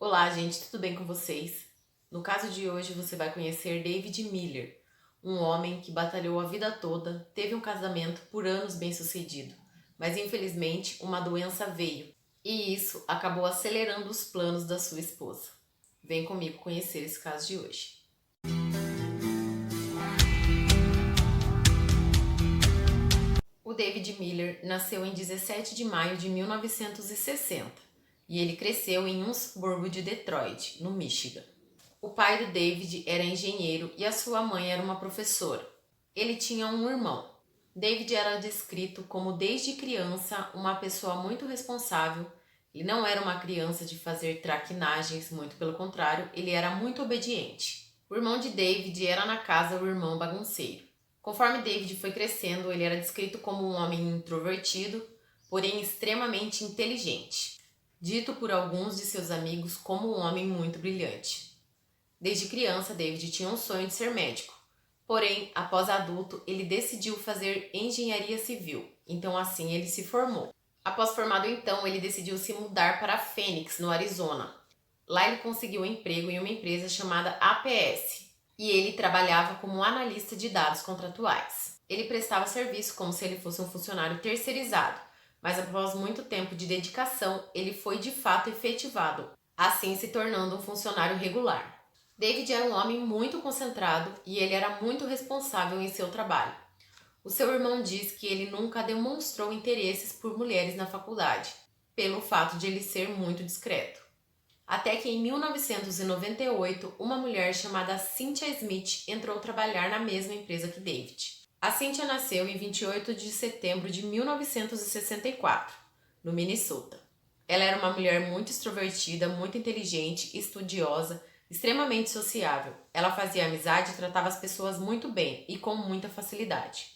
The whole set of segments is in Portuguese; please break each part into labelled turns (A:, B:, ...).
A: Olá, gente, tudo bem com vocês? No caso de hoje, você vai conhecer David Miller, um homem que batalhou a vida toda, teve um casamento por anos bem-sucedido, mas infelizmente uma doença veio e isso acabou acelerando os planos da sua esposa. Vem comigo conhecer esse caso de hoje. O David Miller nasceu em 17 de maio de 1960 e ele cresceu em um subúrbio de Detroit, no Michigan. O pai do David era engenheiro e a sua mãe era uma professora. Ele tinha um irmão. David era descrito como, desde criança, uma pessoa muito responsável. Ele não era uma criança de fazer traquinagens, muito pelo contrário, ele era muito obediente. O irmão de David era na casa o irmão bagunceiro. Conforme David foi crescendo, ele era descrito como um homem introvertido, porém extremamente inteligente, dito por alguns de seus amigos como um homem muito brilhante. Desde criança, David tinha um sonho de ser médico. Porém, após adulto, ele decidiu fazer engenharia civil. Então, assim, ele se formou. Após formado, então, ele decidiu se mudar para Phoenix, no Arizona. Lá ele conseguiu um emprego em uma empresa chamada APS. E ele trabalhava como analista de dados contratuais. Ele prestava serviço como se ele fosse um funcionário terceirizado. Mas após muito tempo de dedicação, ele foi de fato efetivado, assim se tornando um funcionário regular. David era um homem muito concentrado e ele era muito responsável em seu trabalho. O seu irmão diz que ele nunca demonstrou interesses por mulheres na faculdade, pelo fato de ele ser muito discreto. Até que em 1998, uma mulher chamada Cynthia Smith entrou trabalhar na mesma empresa que David. A Cynthia nasceu em 28 de setembro de 1964, no Minnesota. Ela era uma mulher muito extrovertida, muito inteligente, estudiosa, extremamente sociável. Ela fazia amizade e tratava as pessoas muito bem e com muita facilidade.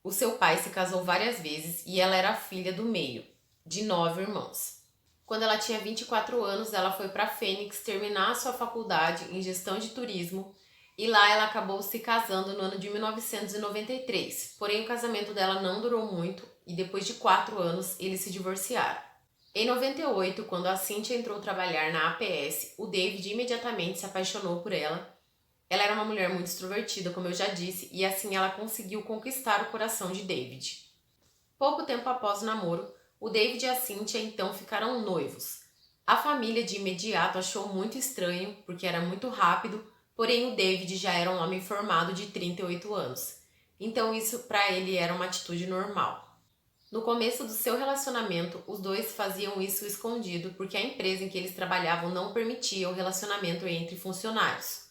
A: O seu pai se casou várias vezes e ela era a filha do meio, de 9 irmãos. Quando ela tinha 24 anos, ela foi para Phoenix terminar a sua faculdade em gestão de turismo e lá ela acabou se casando no ano de 1993. Porém, o casamento dela não durou muito e depois de 4 anos eles se divorciaram. Em 98, quando a Cynthia entrou trabalhar na APS, o David imediatamente se apaixonou por ela. Ela era uma mulher muito extrovertida, como eu já disse, e assim ela conseguiu conquistar o coração de David. Pouco tempo após o namoro, o David e a Cynthia então ficaram noivos. A família de imediato achou muito estranho, porque era muito rápido, porém o David já era um homem formado de 38 anos. Então isso para ele era uma atitude normal. No começo do seu relacionamento, os dois faziam isso escondido porque a empresa em que eles trabalhavam não permitia o relacionamento entre funcionários.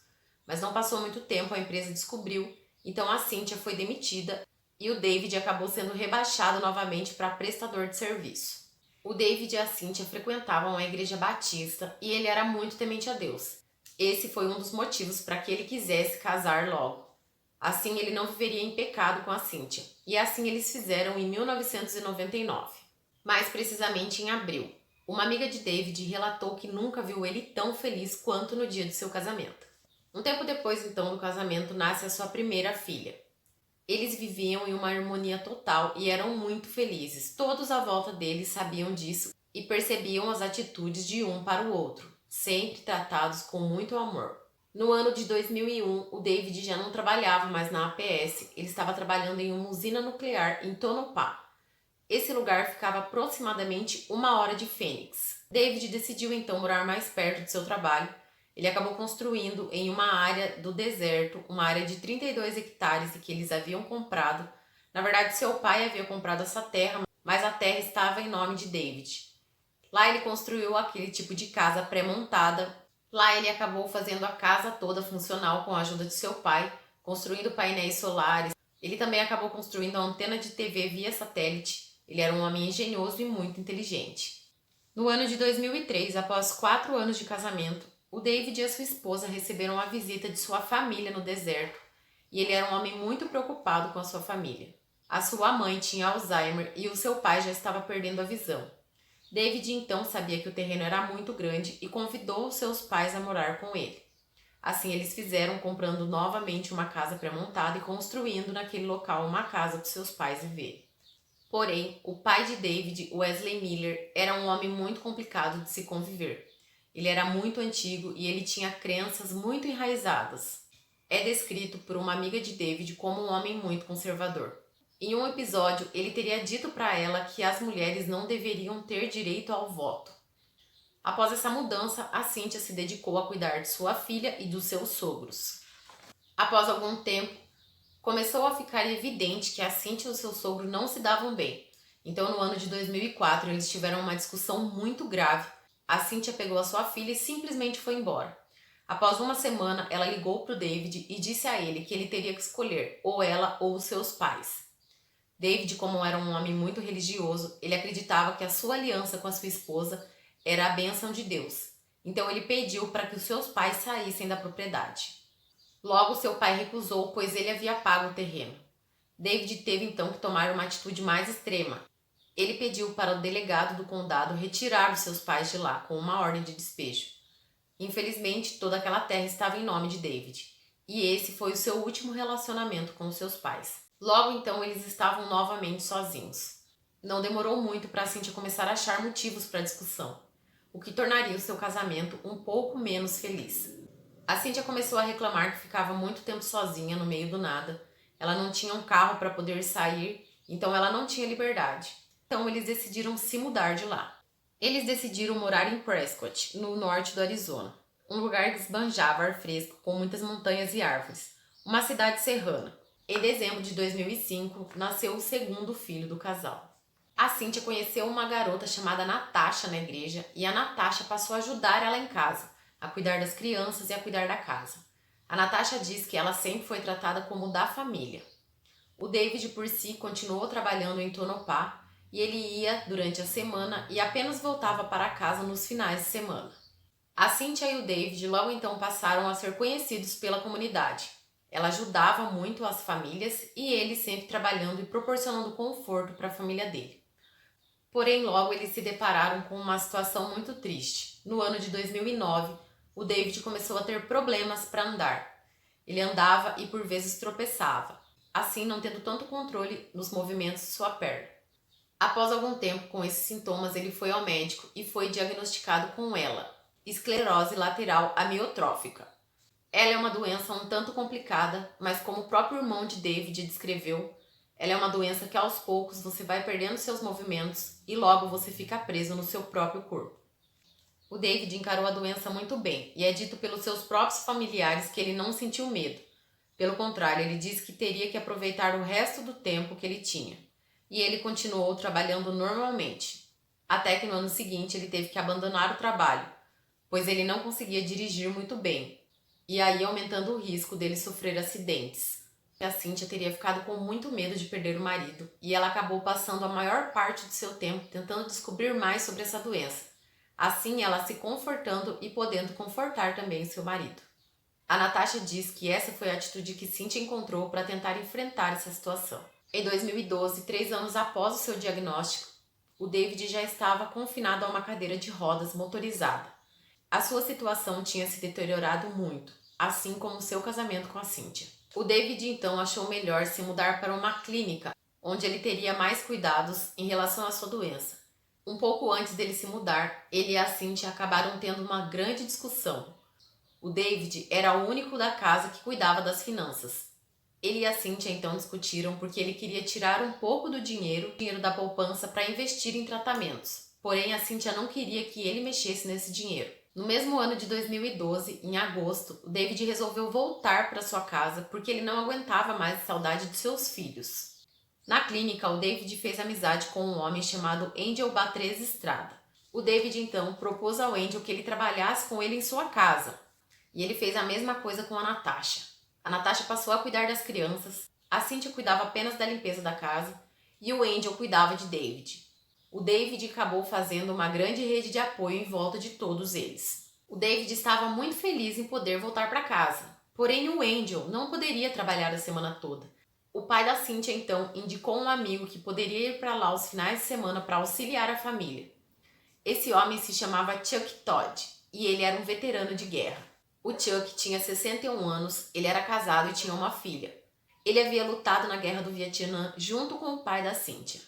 A: Mas não passou muito tempo, a empresa descobriu, então a Cynthia foi demitida e o David acabou sendo rebaixado novamente para prestador de serviço. O David e a Cynthia frequentavam a igreja batista e ele era muito temente a Deus. Esse foi um dos motivos para que ele quisesse casar logo. Assim ele não viveria em pecado com a Cynthia. E assim eles fizeram em 1999. Mais precisamente em abril. Uma amiga de David relatou que nunca viu ele tão feliz quanto no dia do seu casamento. Um tempo depois então do casamento nasce a sua primeira filha. Eles viviam em uma harmonia total e eram muito felizes. Todos à volta deles sabiam disso e percebiam as atitudes de um para o outro, sempre tratados com muito amor. No ano de 2001, o David já não trabalhava mais na APS, ele estava trabalhando em uma usina nuclear em Tonopah. Esse lugar ficava aproximadamente 1 hora de Phoenix. David decidiu então morar mais perto de seu trabalho. Ele acabou construindo em uma área do deserto, uma área de 32 hectares que eles haviam comprado. Na verdade, seu pai havia comprado essa terra, mas a terra estava em nome de David. Lá ele construiu aquele tipo de casa pré-montada. Lá ele acabou fazendo a casa toda funcional com a ajuda de seu pai, construindo painéis solares. Ele também acabou construindo a antena de TV via satélite. Ele era um homem engenhoso e muito inteligente. No ano de 2003, após 4 anos de casamento, o David e a sua esposa receberam a visita de sua família no deserto, e ele era um homem muito preocupado com a sua família. A sua mãe tinha Alzheimer e o seu pai já estava perdendo a visão. David então sabia que o terreno era muito grande e convidou seus pais a morar com ele. Assim eles fizeram, comprando novamente uma casa pré-montada e construindo naquele local uma casa para seus pais viverem. Porém, o pai de David, Wesley Miller, era um homem muito complicado de se conviver. Ele era muito antigo e ele tinha crenças muito enraizadas. É descrito por uma amiga de David como um homem muito conservador. Em um episódio, ele teria dito para ela que as mulheres não deveriam ter direito ao voto. Após essa mudança, a Cynthia se dedicou a cuidar de sua filha e dos seus sogros. Após algum tempo, começou a ficar evidente que a Cynthia e o seu sogro não se davam bem. Então, no ano de 2004, eles tiveram uma discussão muito grave. A Cynthia pegou a sua filha e simplesmente foi embora. Após uma semana, ela ligou para o David e disse a ele que ele teria que escolher ou ela ou os seus pais. David, como era um homem muito religioso, ele acreditava que a sua aliança com a sua esposa era a bênção de Deus. Então ele pediu para que os seus pais saíssem da propriedade. Logo, seu pai recusou, pois ele havia pago o terreno. David teve então que tomar uma atitude mais extrema. Ele pediu para o delegado do condado retirar os seus pais de lá com uma ordem de despejo. Infelizmente, toda aquela terra estava em nome de David, e esse foi o seu último relacionamento com os seus pais. Logo então, eles estavam novamente sozinhos. Não demorou muito para Cynthia começar a achar motivos para a discussão, o que tornaria o seu casamento um pouco menos feliz. A Cynthia começou a reclamar que ficava muito tempo sozinha no meio do nada. Ela não tinha um carro para poder sair, então ela não tinha liberdade. Então eles decidiram se mudar de lá. Eles decidiram morar em Prescott, no norte do Arizona, um lugar que esbanjava ar fresco com muitas montanhas e árvores, uma cidade serrana. Em dezembro de 2005, nasceu o segundo filho do casal. A Cynthia conheceu uma garota chamada Natasha na igreja e a Natasha passou a ajudar ela em casa, a cuidar das crianças e a cuidar da casa. A Natasha diz que ela sempre foi tratada como da família. O David, por si, continuou trabalhando em Tonopah e ele ia durante a semana e apenas voltava para casa nos finais de semana. A Cynthia e o David logo então passaram a ser conhecidos pela comunidade. Ela ajudava muito as famílias e ele sempre trabalhando e proporcionando conforto para a família dele. Porém, logo eles se depararam com uma situação muito triste. No ano de 2009, o David começou a ter problemas para andar. Ele andava e por vezes tropeçava, assim não tendo tanto controle nos movimentos de sua perna. Após algum tempo com esses sintomas, ele foi ao médico e foi diagnosticado com ela, esclerose lateral amiotrófica. Ela é uma doença um tanto complicada, mas como o próprio irmão de David descreveu, ela é uma doença que aos poucos você vai perdendo seus movimentos e logo você fica preso no seu próprio corpo. O David encarou a doença muito bem e é dito pelos seus próprios familiares que ele não sentiu medo. Pelo contrário, ele disse que teria que aproveitar o resto do tempo que ele tinha. E ele continuou trabalhando normalmente. Até que no ano seguinte ele teve que abandonar o trabalho, pois ele não conseguia dirigir muito bem, e aí aumentando o risco dele sofrer acidentes. A Cynthia teria ficado com muito medo de perder o marido, e ela acabou passando a maior parte do seu tempo tentando descobrir mais sobre essa doença. Assim, ela se confortando e podendo confortar também seu marido. A Natasha diz que essa foi a atitude que Cynthia encontrou para tentar enfrentar essa situação. Em 2012, 3 anos após o seu diagnóstico, o David já estava confinado a uma cadeira de rodas motorizada. A sua situação tinha se deteriorado muito, assim como seu casamento com a Cynthia. O David então achou melhor se mudar para uma clínica, onde ele teria mais cuidados em relação à sua doença. Um pouco antes dele se mudar, ele e a Cynthia acabaram tendo uma grande discussão. O David era o único da casa que cuidava das finanças. Ele e a Cynthia então discutiram porque ele queria tirar um pouco do dinheiro da poupança para investir em tratamentos. Porém, a Cynthia não queria que ele mexesse nesse dinheiro. No mesmo ano de 2012, em agosto, o David resolveu voltar para sua casa porque ele não aguentava mais a saudade de seus filhos. Na clínica, o David fez amizade com um homem chamado Angel Batres Estrada. O David então propôs ao Angel que ele trabalhasse com ele em sua casa. E ele fez a mesma coisa com a Natasha. A Natasha passou a cuidar das crianças, a Cynthia cuidava apenas da limpeza da casa e o Angel cuidava de David. O David acabou fazendo uma grande rede de apoio em volta de todos eles. O David estava muito feliz em poder voltar para casa, porém o Angel não poderia trabalhar a semana toda. O pai da Cynthia então indicou um amigo que poderia ir para lá aos finais de semana para auxiliar a família. Esse homem se chamava Chuck Todd e ele era um veterano de guerra. O Chuck tinha 61 anos, ele era casado e tinha uma filha. Ele havia lutado na Guerra do Vietnã junto com o pai da Cynthia.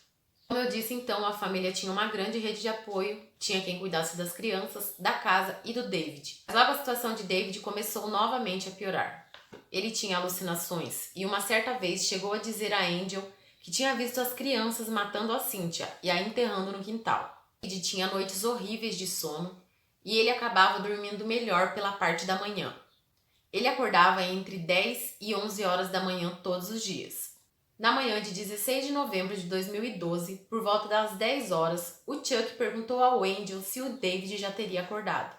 A: Como eu disse então, a família tinha uma grande rede de apoio, tinha quem cuidasse das crianças, da casa e do David. Mas logo a situação de David começou novamente a piorar. Ele tinha alucinações e uma certa vez chegou a dizer a Angel que tinha visto as crianças matando a Cynthia e a enterrando no quintal. David tinha noites horríveis de sono e ele acabava dormindo melhor pela parte da manhã. Ele acordava entre 10 e 11 horas da manhã todos os dias. Na manhã de 16 de novembro de 2012, por volta das 10 horas, o Chuck perguntou ao Angel se o David já teria acordado.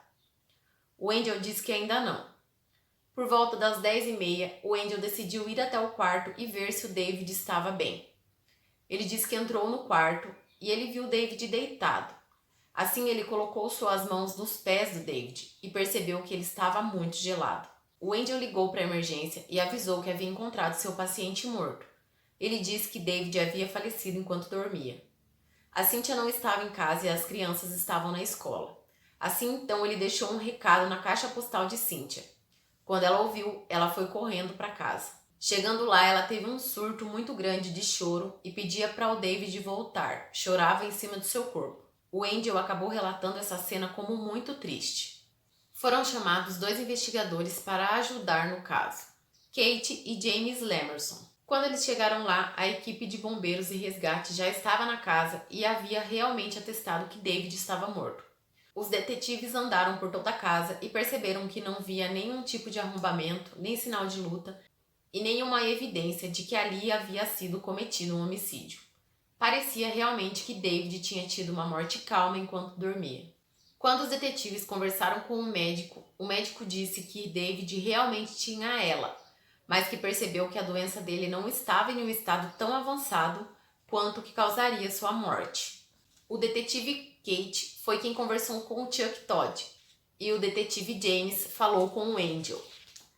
A: O Angel disse que ainda não. Por volta das 10h30, o Angel decidiu ir até o quarto e ver se o David estava bem. Ele disse que entrou no quarto e ele viu o David deitado. Assim, ele colocou suas mãos nos pés do David e percebeu que ele estava muito gelado. O Angel ligou para a emergência e avisou que havia encontrado seu paciente morto. Ele disse que David havia falecido enquanto dormia. A Cynthia não estava em casa e as crianças estavam na escola. Assim, então, ele deixou um recado na caixa postal de Cynthia. Quando ela ouviu, ela foi correndo para casa. Chegando lá, ela teve um surto muito grande de choro e pedia para o David voltar. Chorava em cima do seu corpo. O Angel acabou relatando essa cena como muito triste. Foram chamados 2 investigadores para ajudar no caso, Kate e James Lamerson. Quando eles chegaram lá, a equipe de bombeiros e resgate já estava na casa e havia realmente atestado que David estava morto. Os detetives andaram por toda a casa e perceberam que não via nenhum tipo de arrombamento, nem sinal de luta e nenhuma evidência de que ali havia sido cometido um homicídio. Parecia realmente que David tinha tido uma morte calma enquanto dormia. Quando os detetives conversaram com o médico disse que David realmente tinha ela, mas que percebeu que a doença dele não estava em um estado tão avançado quanto que causaria sua morte. O detetive Kate foi quem conversou com o Chuck Todd e o detetive James falou com o Angel.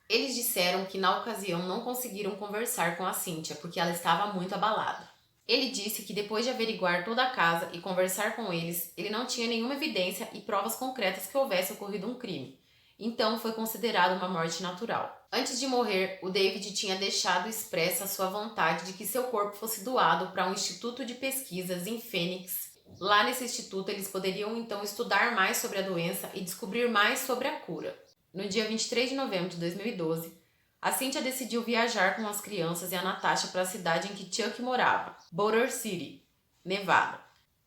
A: Eles disseram que na ocasião não conseguiram conversar com a Cynthia porque ela estava muito abalada. Ele disse que depois de averiguar toda a casa e conversar com eles, ele não tinha nenhuma evidência e provas concretas que houvesse ocorrido um crime. Então foi considerado uma morte natural. Antes de morrer, o David tinha deixado expressa sua vontade de que seu corpo fosse doado para um instituto de pesquisas em Phoenix. Lá nesse instituto eles poderiam então estudar mais sobre a doença e descobrir mais sobre a cura. No dia 23 de novembro de 2012, a Cynthia decidiu viajar com as crianças e a Natasha para a cidade em que Chuck morava, Boulder City, Nevada.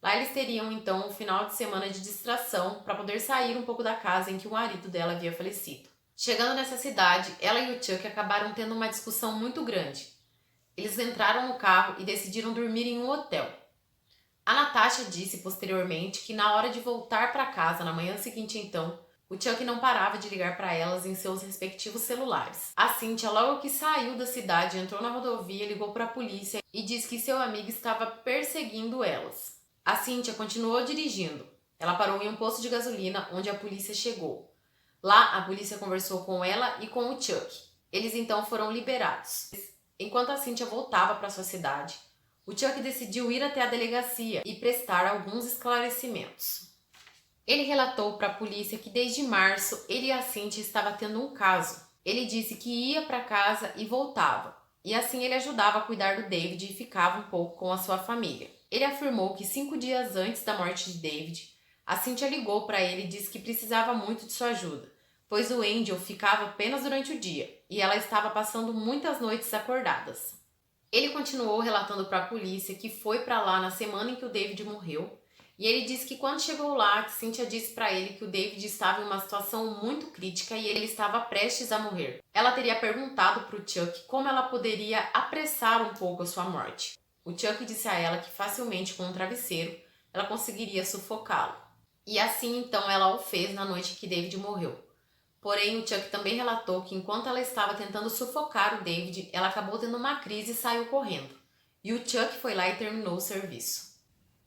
A: Lá eles teriam então um final de semana de distração para poder sair um pouco da casa em que o marido dela havia falecido. Chegando nessa cidade, ela e o Chuck acabaram tendo uma discussão muito grande. Eles entraram no carro e decidiram dormir em um hotel. A Natasha disse posteriormente que na hora de voltar para casa na manhã seguinte então, o Chuck não parava de ligar para elas em seus respectivos celulares. A Cynthia, logo que saiu da cidade, entrou na rodovia, ligou para a polícia e disse que seu amigo estava perseguindo elas. A Cynthia continuou dirigindo. Ela parou em um posto de gasolina onde a polícia chegou. Lá, a polícia conversou com ela e com o Chuck. Eles então foram liberados. Enquanto a Cynthia voltava para sua cidade, o Chuck decidiu ir até a delegacia e prestar alguns esclarecimentos. Ele relatou para a polícia que desde março ele e a Cynthia estavam tendo um caso. Ele disse que ia para casa e voltava, e assim ele ajudava a cuidar do David e ficava um pouco com a sua família. Ele afirmou que 5 dias antes da morte de David, a Cynthia ligou para ele e disse que precisava muito de sua ajuda, pois o Angel ficava apenas durante o dia e ela estava passando muitas noites acordadas. Ele continuou relatando para a polícia que foi para lá na semana em que o David morreu. E ele disse que quando chegou lá, Cynthia disse para ele que o David estava em uma situação muito crítica e ele estava prestes a morrer. Ela teria perguntado para o Chuck como ela poderia apressar um pouco a sua morte. O Chuck disse a ela que facilmente com um travesseiro ela conseguiria sufocá-lo. E assim então ela o fez na noite que David morreu. Porém, o Chuck também relatou que enquanto ela estava tentando sufocar o David, ela acabou tendo uma crise e saiu correndo. E o Chuck foi lá e terminou o serviço.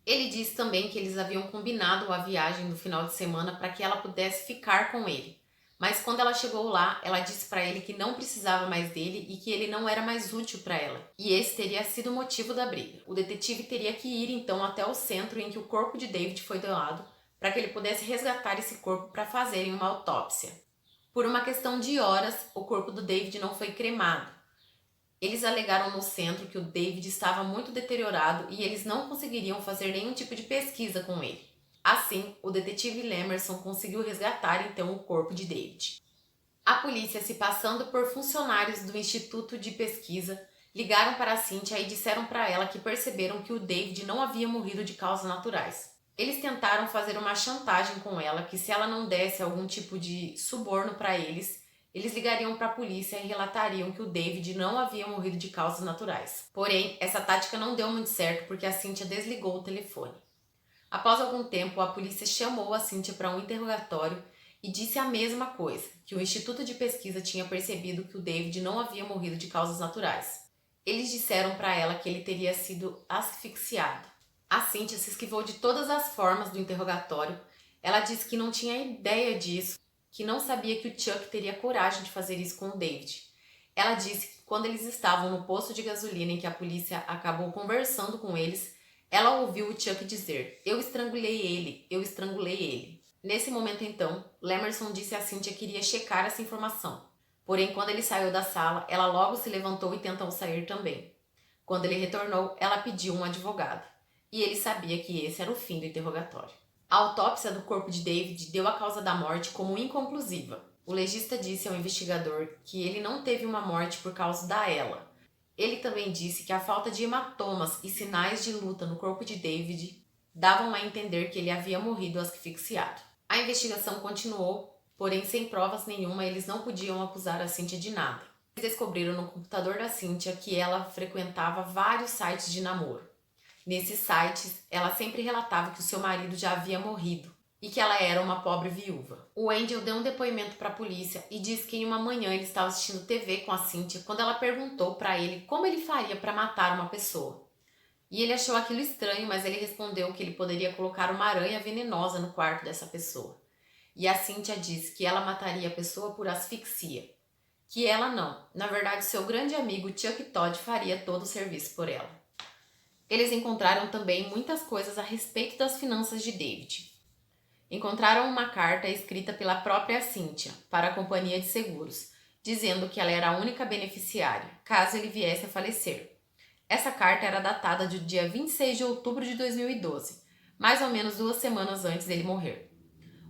A: Ele disse também que eles haviam combinado a viagem do final de semana para que ela pudesse ficar com ele. Mas quando ela chegou lá, ela disse para ele que não precisava mais dele e que ele não era mais útil para ela. E esse teria sido o motivo da briga. O detetive teria que ir então até o centro em que o corpo de David foi doado para que ele pudesse resgatar esse corpo para fazerem uma autópsia. Por uma questão de horas, o corpo do David não foi cremado. Eles alegaram no centro que o David estava muito deteriorado e eles não conseguiriam fazer nenhum tipo de pesquisa com ele. Assim, o detetive Lemerson conseguiu resgatar então o corpo de David. A polícia, se passando por funcionários do Instituto de Pesquisa, ligaram para a Cynthia e disseram para ela que perceberam que o David não havia morrido de causas naturais. Eles tentaram fazer uma chantagem com ela que se ela não desse algum tipo de suborno para eles ligariam para a polícia e relatariam que o David não havia morrido de causas naturais. Porém, essa tática não deu muito certo porque a Cynthia desligou o telefone. Após algum tempo, a polícia chamou a Cynthia para um interrogatório e disse a mesma coisa, que o Instituto de Pesquisa tinha percebido que o David não havia morrido de causas naturais. Eles disseram para ela que ele teria sido asfixiado. A Cynthia se esquivou de todas as formas do interrogatório. Ela disse que não tinha ideia disso, que não sabia que o Chuck teria coragem de fazer isso com o David. Ela disse que quando eles estavam no posto de gasolina em que a polícia acabou conversando com eles, ela ouviu o Chuck dizer: "Eu estrangulei ele, eu estrangulei ele." Nesse momento então, Lemerson disse a Cynthia que iria checar essa informação. Porém, quando ele saiu da sala, ela logo se levantou e tentou sair também. Quando ele retornou, ela pediu um advogado. E ele sabia que esse era o fim do interrogatório. A autópsia do corpo de David deu a causa da morte como inconclusiva. O legista disse ao investigador que ele não teve uma morte por causa da Ela. Ele também disse que a falta de hematomas e sinais de luta no corpo de David davam a entender que ele havia morrido asfixiado. A investigação continuou, porém sem provas nenhuma eles não podiam acusar a Cynthia de nada. Eles descobriram no computador da Cynthia que ela frequentava vários sites de namoro. Nesses sites, ela sempre relatava que o seu marido já havia morrido e que ela era uma pobre viúva. O Angel deu um depoimento para a polícia e disse que em uma manhã ele estava assistindo TV com a Cynthia quando ela perguntou para ele como ele faria para matar uma pessoa. E ele achou aquilo estranho, mas ele respondeu que ele poderia colocar uma aranha venenosa no quarto dessa pessoa. E a Cynthia disse que ela mataria a pessoa por asfixia. Que ela não. Na verdade, seu grande amigo Chuck Todd faria todo o serviço por ela. Eles encontraram também muitas coisas a respeito das finanças de David. Encontraram uma carta escrita pela própria Cynthia para a companhia de seguros, dizendo que ela era a única beneficiária, caso ele viesse a falecer. Essa carta era datada do dia 26 de outubro de 2012, mais ou menos 2 semanas antes dele morrer.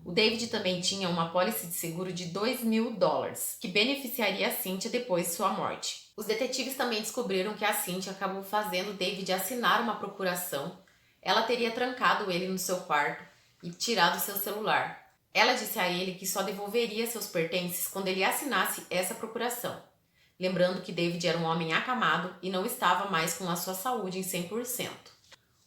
A: O David também tinha uma apólice de seguro de $2.000, que beneficiaria a Cynthia depois de sua morte. Os detetives também descobriram que a Cynthia acabou fazendo o David assinar uma procuração. Ela teria trancado ele no seu quarto e tirado seu celular. Ela disse a ele que só devolveria seus pertences quando ele assinasse essa procuração. Lembrando que David era um homem acamado e não estava mais com a sua saúde em 100%.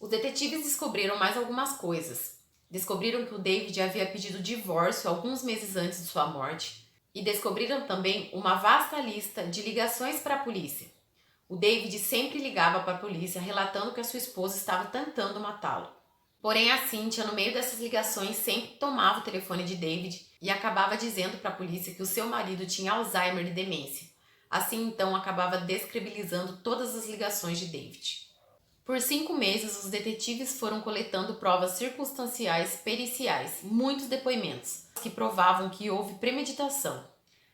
A: Os detetives descobriram mais algumas coisas. Descobriram que o David havia pedido divórcio alguns meses antes de sua morte e descobriram também uma vasta lista de ligações para a polícia. O David sempre ligava para a polícia relatando que a sua esposa estava tentando matá-lo. Porém, a Cynthia, no meio dessas ligações, sempre tomava o telefone de David e acabava dizendo para a polícia que o seu marido tinha Alzheimer e demência. Assim, então, acabava descredibilizando todas as ligações de David. Por 5 meses, os detetives foram coletando provas circunstanciais periciais, muitos depoimentos, que provavam que houve premeditação.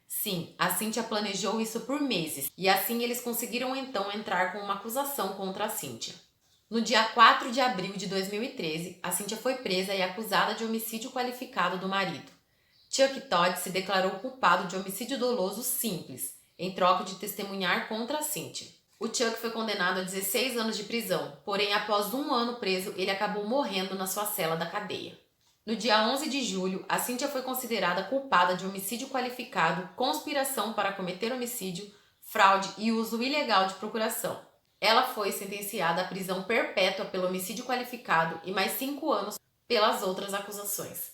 A: Sim, a Cynthia planejou isso por meses, e assim eles conseguiram então entrar com uma acusação contra a Cynthia. No dia 4 de abril de 2013, a Cynthia foi presa e acusada de homicídio qualificado do marido. Chuck Todd se declarou culpado de homicídio doloso simples, em troca de testemunhar contra a Cynthia. O Chuck foi condenado a 16 anos de prisão, porém após 1 ano preso, ele acabou morrendo na sua cela da cadeia. No dia 11 de julho, a Cynthia foi considerada culpada de homicídio qualificado, conspiração para cometer homicídio, fraude e uso ilegal de procuração. Ela foi sentenciada à prisão perpétua pelo homicídio qualificado e mais 5 anos pelas outras acusações.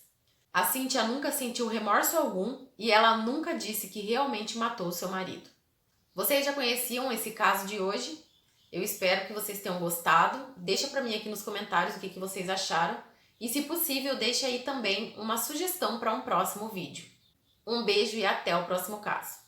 A: A Cynthia nunca sentiu remorso algum e ela nunca disse que realmente matou seu marido. Vocês já conheciam esse caso de hoje? Eu espero que vocês tenham gostado. Deixa para mim aqui nos comentários o que vocês acharam. E se possível, deixa aí também uma sugestão para um próximo vídeo. Um beijo e até o próximo caso.